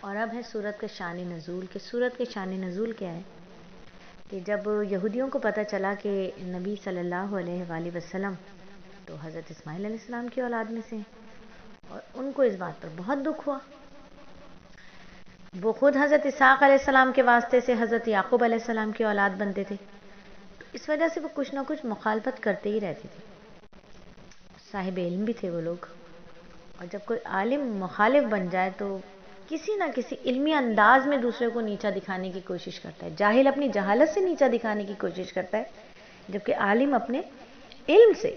اور اب ہے سورت کا شان نزول کہ سورت کے شان نزول کیا ہے کہ جب یہودیوں کو پتہ چلا کہ نبی صلی اللہ علیہ وآلہ وسلم تو حضرت اسماعیل علیہ السلام کی اولاد میں سے ہیں اور ان کو اس بات پر بہت دکھ ہوا. وہ خود حضرت اسحاق علیہ السلام کے واسطے سے حضرت یعقوب علیہ السلام کی اولاد بنتے تھے. اس وجہ سے وہ کچھ نہ کچھ مخالفت کرتے ہی رہتے تھے. صاحب علم بھی تھے وہ لوگ, اور جب کوئی عالم مخالف بن جائے تو کسی نہ کسی علمی انداز میں دوسرے کو نیچا دکھانے کی کوشش کرتا ہے. جاہل اپنی جہالت سے نیچا دکھانے کی کوشش کرتا ہے, جبکہ عالم اپنے علم سے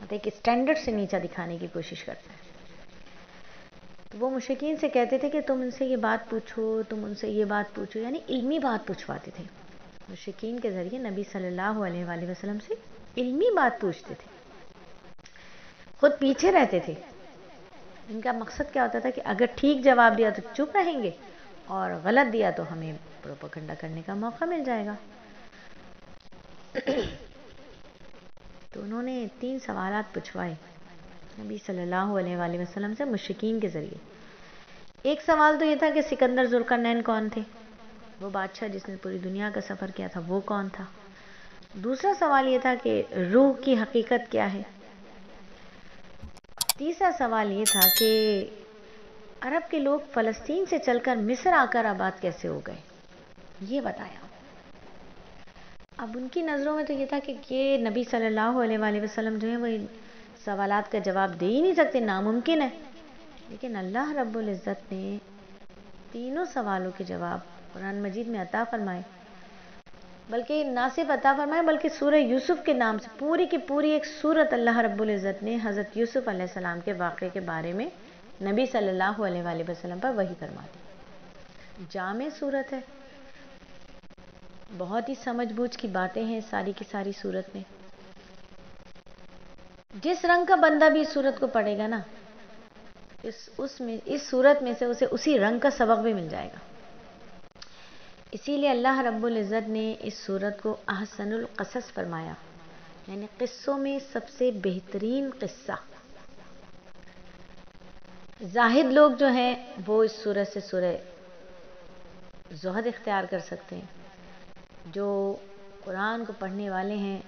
ایک اسٹینڈرڈ سے نیچا دکھانے کی کوشش کرتا ہے. تو وہ مشرکین سے کہتے تھے کہ تم ان سے یہ بات پوچھو, تم ان سے یہ بات پوچھو, یعنی علمی بات پوچھواتے تھے. مشرکین کے ذریعے نبی صلی اللہ علیہ وآلہ وسلم سے علمی بات پوچھتے تھے, خود پیچھے رہتے تھے. ان کا مقصد کیا ہوتا تھا کہ اگر ٹھیک جواب دیا تو چپ رہیں گے اور غلط دیا تو ہمیں پروپیگنڈا کرنے کا موقع مل جائے گا. تو انہوں نے 3 سوالات پوچھوائے نبی صلی اللہ علیہ وآلہ وسلم سے مشرکین کے ذریعے. ایک سوال تو یہ تھا کہ سکندر ذوالقرنین کون تھے, وہ بادشاہ جس نے پوری دنیا کا سفر کیا تھا وہ کون تھا. دوسرا سوال یہ تھا کہ روح کی حقیقت کیا ہے. تیسرا سوال یہ تھا کہ عرب کے لوگ فلسطین سے چل کر مصر آ کر آباد کیسے ہو گئے, یہ بتایا. اب ان کی نظروں میں تو یہ تھا کہ یہ نبی صلی اللہ علیہ وآلہ وسلم جو ہیں وہ ان سوالات کا جواب دے ہی نہیں سکتے, ناممکن ہے. لیکن اللہ رب العزت نے تینوں سوالوں کے جواب قرآن مجید میں عطا فرمائے. بلکہ نہ صرف عطا فرمائے بلکہ سورہ یوسف کے نام سے پوری کی پوری ایک سورت اللہ رب العزت نے حضرت یوسف علیہ السلام کے واقعے کے بارے میں نبی صلی اللہ علیہ وآلہ وسلم پر وحی فرما دی. جامع سورت ہے, بہت ہی سمجھ بوجھ کی باتیں ہیں ساری کی ساری سورت میں. جس رنگ کا بندہ بھی اس سورت کو پڑھے گا نا, اس سورت میں سے اسے اسی رنگ کا سبق بھی مل جائے گا. اسی لیے اللہ رب العزت نے اس سورت کو احسن القصص فرمایا, یعنی قصوں میں سب سے بہترین قصہ. زاہد لوگ جو ہیں وہ اس سورت سے سورہ زہد اختیار کر سکتے ہیں. جو قرآن کو پڑھنے والے ہیں